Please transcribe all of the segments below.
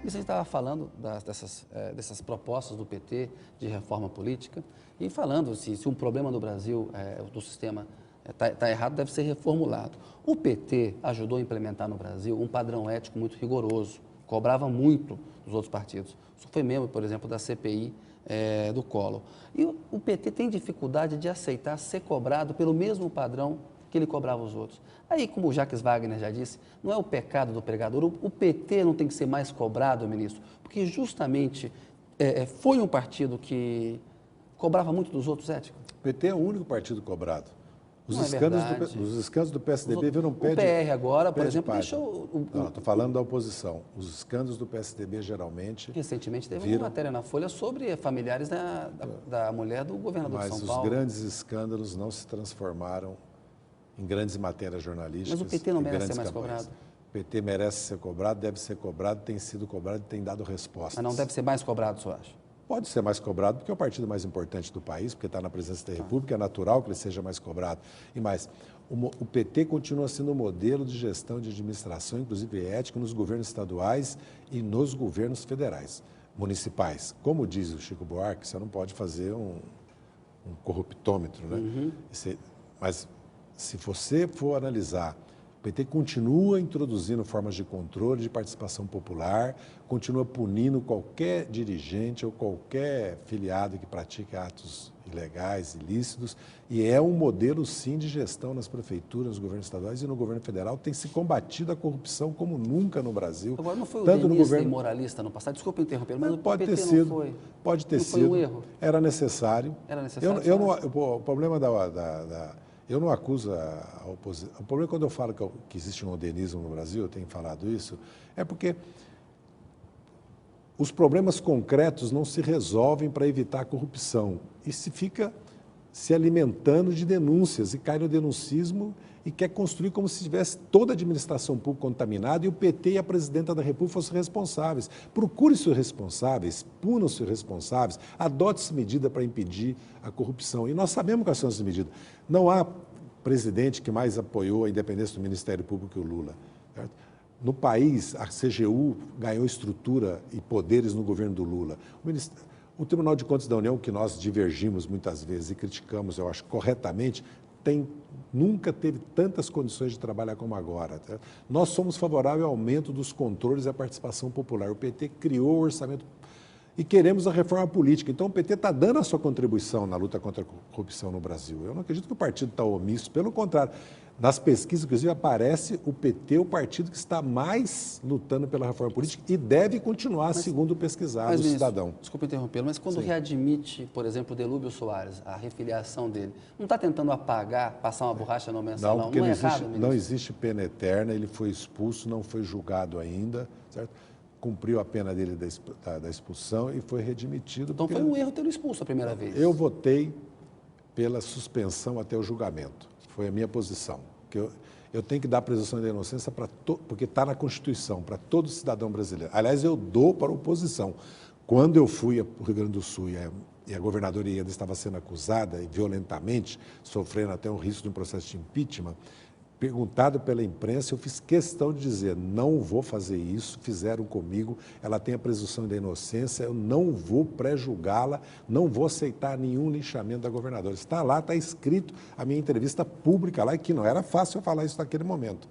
E você estava falando dessas propostas do PT de reforma política e falando se um problema no Brasil, do sistema, está errado, deve ser reformulado. O PT ajudou a implementar no Brasil um padrão ético muito rigoroso, cobrava muito dos outros partidos. Isso foi membro, por exemplo, da CPI do Collor. E o PT tem dificuldade de aceitar ser cobrado pelo mesmo padrão que ele cobrava os outros. Aí, como o Jacques Wagner já disse, não é o pecado do pregador, o PT não tem que ser mais cobrado, ministro, porque justamente foi um partido que cobrava muito dos outros, éticos. O PT é o único partido cobrado. Os Não escândalos do PSDB viram o PR agora, por exemplo, deixou... Não, estou falando da oposição. Os escândalos do PSDB, geralmente... Recentemente teve uma matéria na Folha sobre familiares da mulher do governador de São Paulo. Mas os grandes escândalos não se transformaram em grandes matérias jornalísticas. Mas o PT não merece ser mais cobrado? O PT merece ser cobrado, deve ser cobrado, tem sido cobrado e tem dado respostas. Mas não deve ser mais cobrado, o senhor acha? Pode ser mais cobrado, porque é o partido mais importante do país, porque está na presidência da República, é natural que ele seja mais cobrado. E mais, o PT continua sendo um modelo de gestão de administração, inclusive ética, nos governos estaduais e nos governos federais, municipais. Como diz o Chico Buarque, você não pode fazer um corruptômetro, né? Uhum. Mas se você for analisar, o PT continua introduzindo formas de controle, de participação popular, continua punindo qualquer dirigente ou qualquer filiado que pratique atos ilegais, ilícitos, e é um modelo, sim, de gestão nas prefeituras, nos governos estaduais e no governo federal. Tem se combatido a corrupção como nunca no Brasil. Agora, não foi o tanto no governo moralista no passado? Desculpa interromper, mas pode o PT ter sido, não foi. pode ter não sido. Foi um erro. Era necessário. Era necessário. O problema eu não acuso a oposição. O problema é quando eu falo que existe um modernismo no Brasil, eu tenho falado isso, é porque os problemas concretos não se resolvem para evitar a corrupção. E se fica se alimentando de denúncias e cai no denuncismo e quer construir como se tivesse toda a administração pública contaminada e o PT e a presidenta da República fossem responsáveis. Procure-se os responsáveis, punam-se os responsáveis, adote-se medida para impedir a corrupção. E nós sabemos quais são essas medidas. Não há presidente que mais apoiou a independência do Ministério Público que o Lula. Certo? No país, a CGU ganhou estrutura e poderes no governo do Lula. O Tribunal de Contas da União, que nós divergimos muitas vezes e criticamos, eu acho, corretamente, nunca teve tantas condições de trabalhar como agora. Tá? Nós somos favoráveis ao aumento dos controles e à participação popular. O PT criou o orçamento e queremos a reforma política. Então, o PT está dando a sua contribuição na luta contra a corrupção no Brasil. Eu não acredito que o partido está omisso, pelo contrário. Nas pesquisas, inclusive, aparece o PT, o partido que está mais lutando pela reforma política e deve continuar, segundo pesquisado o cidadão. Desculpa interrompê-lo, mas quando Sim. readmite, por exemplo, o Delúbio Soares, a refiliação dele, não está tentando apagar, passar uma borracha no mensalão? Não, porque não é existe, errado, ministro? não existe pena eterna, ele foi expulso, não foi julgado ainda, certo? Cumpriu a pena dele da expulsão e foi readmitido. Então foi um erro tê-lo expulso a primeira vez. Eu votei pela suspensão até o julgamento. Foi a minha posição. Que eu tenho que dar a presunção da inocência porque está na Constituição, para todo cidadão brasileiro. Aliás, eu dou para a oposição. Quando eu fui ao Rio Grande do Sul e a governadora ainda estava sendo acusada e violentamente, sofrendo até o risco de um processo de impeachment, perguntado pela imprensa, eu fiz questão de dizer, não vou fazer isso, fizeram comigo, ela tem a presunção da inocência, eu não vou pré-julgá-la, não vou aceitar nenhum linchamento da governadora. Está lá, está escrito a minha entrevista pública lá, e que não era fácil eu falar isso naquele momento,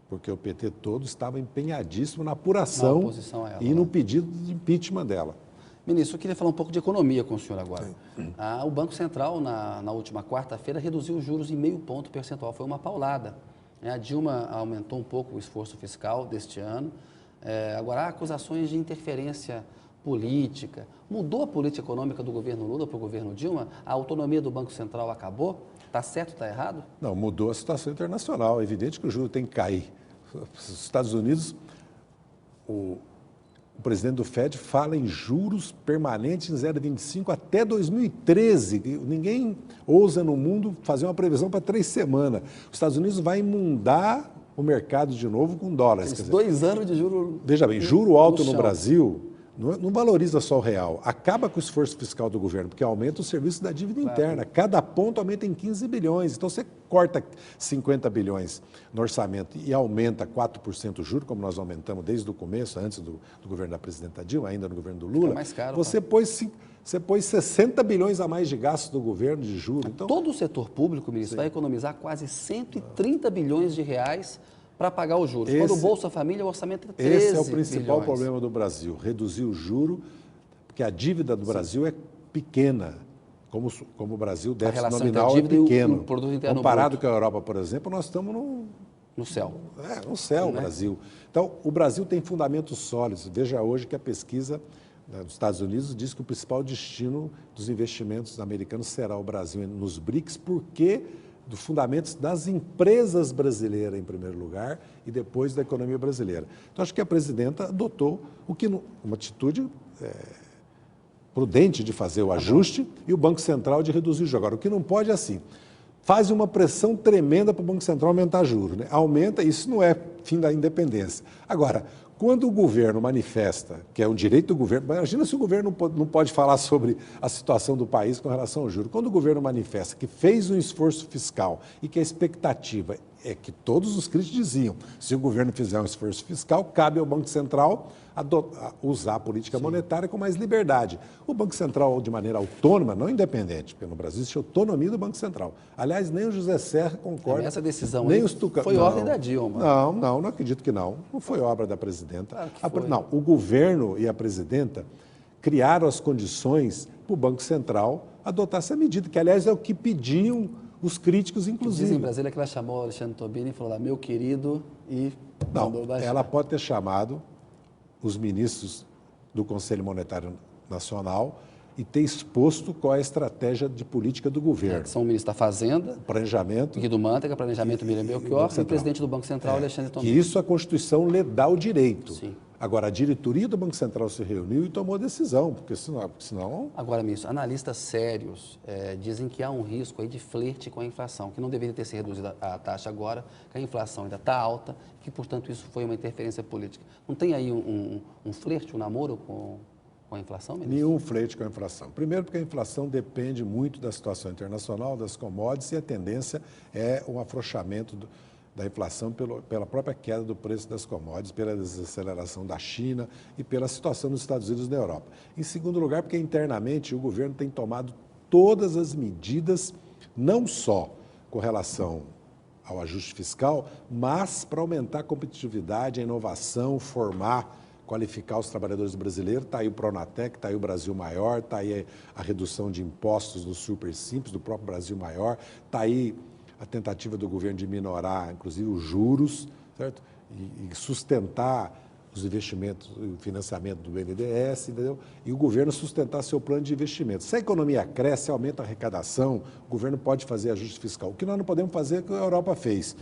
porque o PT todo estava empenhadíssimo na apuração e no pedido de impeachment dela. Ministro, eu queria falar um pouco de economia com o senhor agora. O Banco Central, na última quarta-feira, reduziu os juros em 0,5 ponto percentual. Foi uma paulada. A Dilma aumentou um pouco o esforço fiscal deste ano. Agora, há acusações de interferência política. Mudou a política econômica do governo Lula para o governo Dilma? A autonomia do Banco Central acabou? Está certo, está errado? Não, mudou a situação internacional. É evidente que o juro tem que cair. Os Estados Unidos... O presidente do FED fala em juros permanentes em 0,25 até 2013. Ninguém ousa no mundo fazer uma previsão para 3 semanas. Os Estados Unidos vai imundar o mercado de novo com dólares. 2 anos de juros. Veja bem, juro alto no Brasil não valoriza só o real, acaba com o esforço fiscal do governo, porque aumenta o serviço da dívida interna. Cada ponto aumenta em 15 bilhões. Então, você corta 50 bilhões no orçamento e aumenta 4% o juro, como nós aumentamos desde o começo, antes do governo da presidenta Dilma, ainda no governo do Lula. Fica mais caro, você pôs 60 bilhões a mais de gastos do governo de juros. Então, todo o setor público, ministro, vai economizar quase 130 bilhões de reais para pagar os juros. Quando o Bolsa Família, o orçamento é 13 esse é o principal bilhões. problema do Brasil, reduzir o juro, porque a dívida do Brasil é pequena. Como o Brasil, o déficit nominal é pequeno. O produto interno comparado bruto. com a Europa, por exemplo, nós estamos no céu. No céu, o Brasil. Então, o Brasil tem fundamentos sólidos. Veja hoje que a pesquisa dos Estados Unidos diz que o principal destino dos investimentos americanos será o Brasil nos BRICS, porque dos fundamentos das empresas brasileiras, em primeiro lugar, e depois da economia brasileira. Então, acho que a presidenta adotou uma atitude prudente de fazer o ajuste e o Banco Central de reduzir o juro. Agora, o que não pode é assim, faz uma pressão tremenda para o Banco Central aumentar juros, né? Aumenta, isso não é fim da independência. Agora, quando o governo manifesta, que é um direito do governo, imagina se o governo não pode falar sobre a situação do país com relação ao juro. Quando o governo manifesta que fez um esforço fiscal e que a expectativa é que todos os críticos diziam, se o governo fizer um esforço fiscal, cabe ao Banco Central usar a política monetária com mais liberdade. O Banco Central, de maneira autônoma, não independente, porque no Brasil existe autonomia do Banco Central. Aliás, nem o José Serra concorda. Essa decisão nem foi ordem da Dilma. Não acredito que não. Não foi obra da presidenta. Claro que foi. Não, o governo e a presidenta criaram as condições para o Banco Central adotar essa medida, que, aliás, é o que pediam os críticos, inclusive. Dizem em Brasília que ela chamou o Alexandre Tobini e falou lá, meu querido, e mandou baixar. Ela pode ter chamado os ministros do Conselho Monetário Nacional e ter exposto qual é a estratégia de política do governo. Que são o ministro da Fazenda, Planejamento, Guido Mantega, Planejamento Miriam Belchior, e o presidente do Banco Central, Alexandre Tobini. Que isso a Constituição lhe dá o direito. Sim. Agora, a diretoria do Banco Central se reuniu e tomou decisão, porque senão... Agora, ministro, analistas sérios dizem que há um risco aí de flerte com a inflação, que não deveria ter se reduzido a taxa agora, que a inflação ainda está alta, que, portanto, isso foi uma interferência política. Não tem aí um flerte, um namoro com a inflação, ministro? Nenhum flerte com a inflação. Primeiro, porque a inflação depende muito da situação internacional, das commodities, e a tendência é um afrouxamento da inflação pela própria queda do preço das commodities, pela desaceleração da China e pela situação dos Estados Unidos e da Europa. Em segundo lugar, porque internamente o governo tem tomado todas as medidas, não só com relação ao ajuste fiscal, mas para aumentar a competitividade, a inovação, qualificar os trabalhadores brasileiros. Está aí o Pronatec, está aí o Brasil Maior, está aí a redução de impostos do Super Simples, do próprio Brasil Maior, está aí a tentativa do governo de minorar, inclusive, os juros, certo? E sustentar os investimentos, o financiamento do BNDES, entendeu? E o governo sustentar seu plano de investimento. Se a economia cresce, aumenta a arrecadação, o governo pode fazer ajuste fiscal. O que nós não podemos fazer é o que a Europa fez.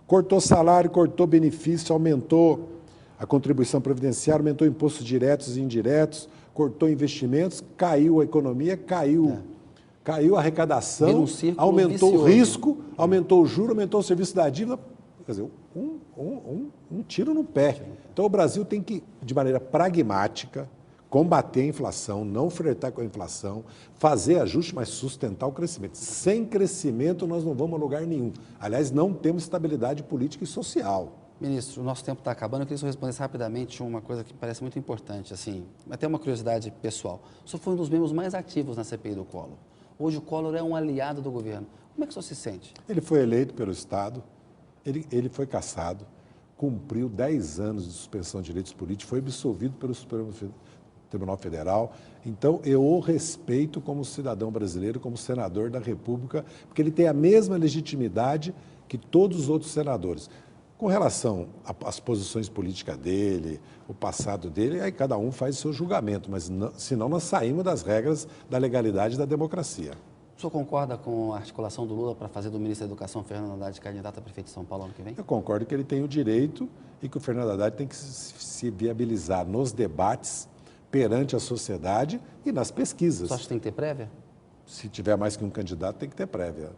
Cortou salário, cortou benefício, aumentou a contribuição previdenciária, aumentou impostos diretos e indiretos, cortou investimentos, caiu a economia, caiu a arrecadação, aumentou o risco, aumentou o juro, aumentou o serviço da dívida. Quer dizer, um tiro no pé. Então, o Brasil tem que, de maneira pragmática, combater a inflação, não flertar com a inflação, fazer ajuste, mas sustentar o crescimento. Sem crescimento, nós não vamos a lugar nenhum. Aliás, não temos estabilidade política e social. Ministro, o nosso tempo está acabando. Eu queria que o senhor respondesse rapidamente uma coisa que parece muito importante, assim, até uma curiosidade pessoal. O senhor foi um dos membros mais ativos na CPI do Collor. Hoje o Collor é um aliado do governo. Como é que o senhor se sente? Ele foi eleito pelo Estado, ele foi cassado, cumpriu 10 anos de suspensão de direitos políticos, foi absolvido pelo Supremo Tribunal Federal. Então, eu o respeito como cidadão brasileiro, como senador da República, porque ele tem a mesma legitimidade que todos os outros senadores. Com relação às posições políticas dele, o passado dele, aí cada um faz o seu julgamento, mas senão nós saímos das regras da legalidade e da democracia. O senhor concorda com a articulação do Lula para fazer do ministro da Educação, Fernando Haddad, candidato a prefeito de São Paulo ano que vem? Eu concordo que ele tem o direito e que o Fernando Haddad tem que se viabilizar nos debates perante a sociedade e nas pesquisas. Você acha que tem que ter prévia? Se tiver mais que um candidato, tem que ter prévia.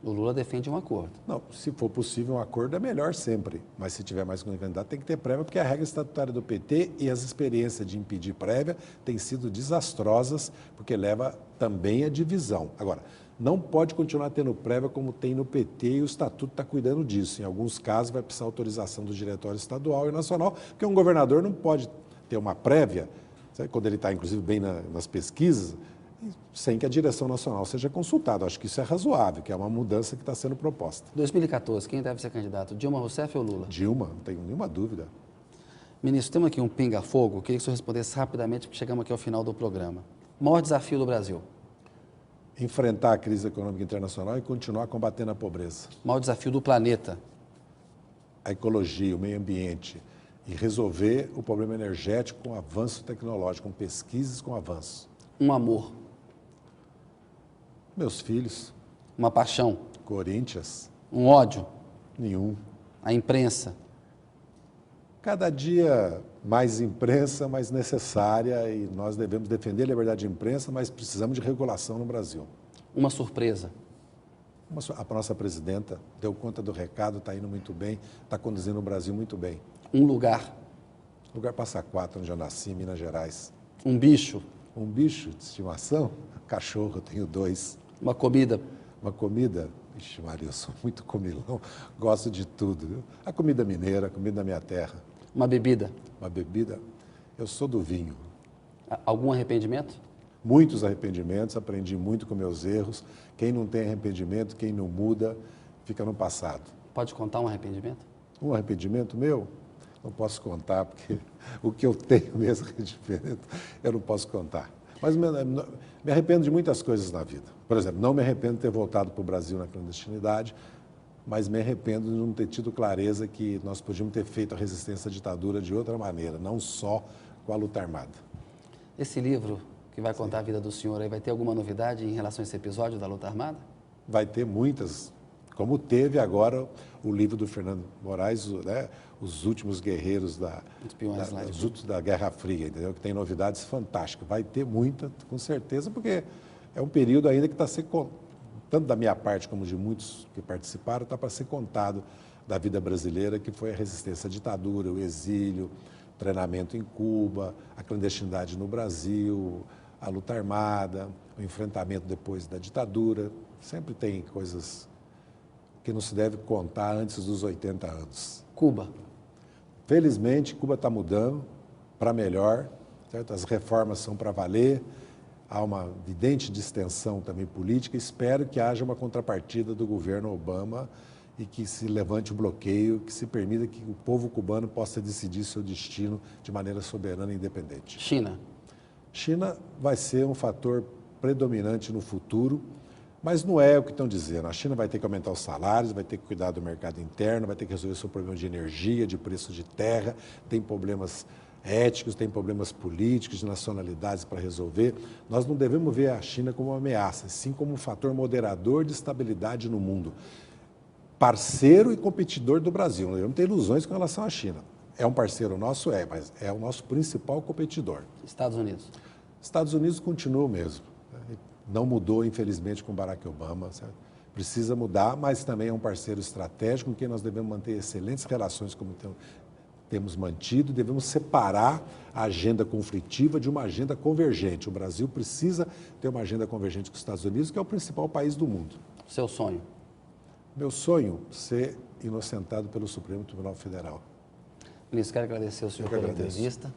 O Lula defende um acordo. Não, se for possível um acordo é melhor sempre, mas se tiver mais que um candidato tem que ter prévia, porque a regra estatutária do PT e as experiências de impedir prévia têm sido desastrosas, porque leva também à divisão. Agora, não pode continuar tendo prévia como tem no PT e o Estatuto está cuidando disso. Em alguns casos vai precisar autorização do diretório estadual e nacional, porque um governador não pode ter uma prévia, sabe, quando ele está inclusive bem nas pesquisas, sem que a direção nacional seja consultada. Acho que isso é razoável, que é uma mudança que está sendo proposta. 2014, quem deve ser candidato? Dilma Rousseff ou Lula? Dilma, não tenho nenhuma dúvida. Ministro, temos aqui um pinga-fogo. Queria que o senhor respondesse rapidamente, porque chegamos aqui ao final do programa. Maior desafio do Brasil? Enfrentar a crise econômica internacional e continuar combatendo a pobreza. Maior desafio do planeta? A ecologia, o meio ambiente e resolver o problema energético com avanço tecnológico, com pesquisas com avanço. Um amor? Meus filhos. Uma paixão? Corinthians. Um ódio? Nenhum. A imprensa? Cada dia mais imprensa, mais necessária, e nós devemos defender a liberdade de imprensa, mas precisamos de regulação no Brasil. Uma surpresa? A nossa presidenta deu conta do recado, está indo muito bem, está conduzindo o Brasil muito bem. Um lugar? Lugar Passa Quatro, onde eu nasci, em Minas Gerais. Um bicho? Um bicho de estimação? Cachorro, eu tenho 2. Uma comida? Uma comida? Ixi, Maria, eu sou muito comilão, gosto de tudo, viu? A comida mineira, a comida da minha terra. Uma bebida? Uma bebida? Eu sou do vinho. Algum arrependimento? Muitos arrependimentos, aprendi muito com meus erros. Quem não tem arrependimento, quem não muda, fica no passado. Pode contar um arrependimento? Um arrependimento meu? Não posso contar, porque o que eu tenho mesmo arrependimento, eu não posso contar. Mas me arrependo de muitas coisas na vida. Por exemplo, não me arrependo de ter voltado para o Brasil na clandestinidade, mas me arrependo de não ter tido clareza que nós podíamos ter feito a resistência à ditadura de outra maneira, não só com a luta armada. Esse livro que vai contar a vida do senhor aí, vai ter alguma novidade em relação a esse episódio da luta armada? Vai ter muitas, como teve agora o livro do Fernando Moraes, né, Os Últimos Guerreiros da Guerra Fria, entendeu? Que tem novidades fantásticas. Vai ter muita, com certeza, porque é um período ainda que está se tanto da minha parte como de muitos que participaram, está para ser contado da vida brasileira, que foi a resistência à ditadura, o exílio, o treinamento em Cuba, a clandestinidade no Brasil, a luta armada, o enfrentamento depois da ditadura. Sempre tem coisas que não se deve contar antes dos 80 anos. Cuba. Felizmente, Cuba está mudando para melhor, certo? As reformas são para valer. Há uma evidente distensão também política. Espero que haja uma contrapartida do governo Obama e que se levante o bloqueio, que se permita que o povo cubano possa decidir seu destino de maneira soberana e independente. China. China vai ser um fator predominante no futuro, mas não é o que estão dizendo. A China vai ter que aumentar os salários, vai ter que cuidar do mercado interno, vai ter que resolver seu problema de energia, de preço de terra, tem problemas éticos, tem problemas políticos, de nacionalidades para resolver. Nós não devemos ver a China como uma ameaça, sim como um fator moderador de estabilidade no mundo. Parceiro e competidor do Brasil. Não devemos ter ilusões com relação à China. É um parceiro nosso? É, mas é o nosso principal competidor. Estados Unidos. Estados Unidos continua o mesmo. Não mudou, infelizmente, com Barack Obama. Certo? Precisa mudar, mas também é um parceiro estratégico com quem nós devemos manter excelentes relações, como temos mantido, devemos separar a agenda conflitiva de uma agenda convergente. O Brasil precisa ter uma agenda convergente com os Estados Unidos, que é o principal país do mundo. Seu sonho? Meu sonho, ser inocentado pelo Supremo Tribunal Federal. Ministro, quero agradecer ao senhor pela entrevista.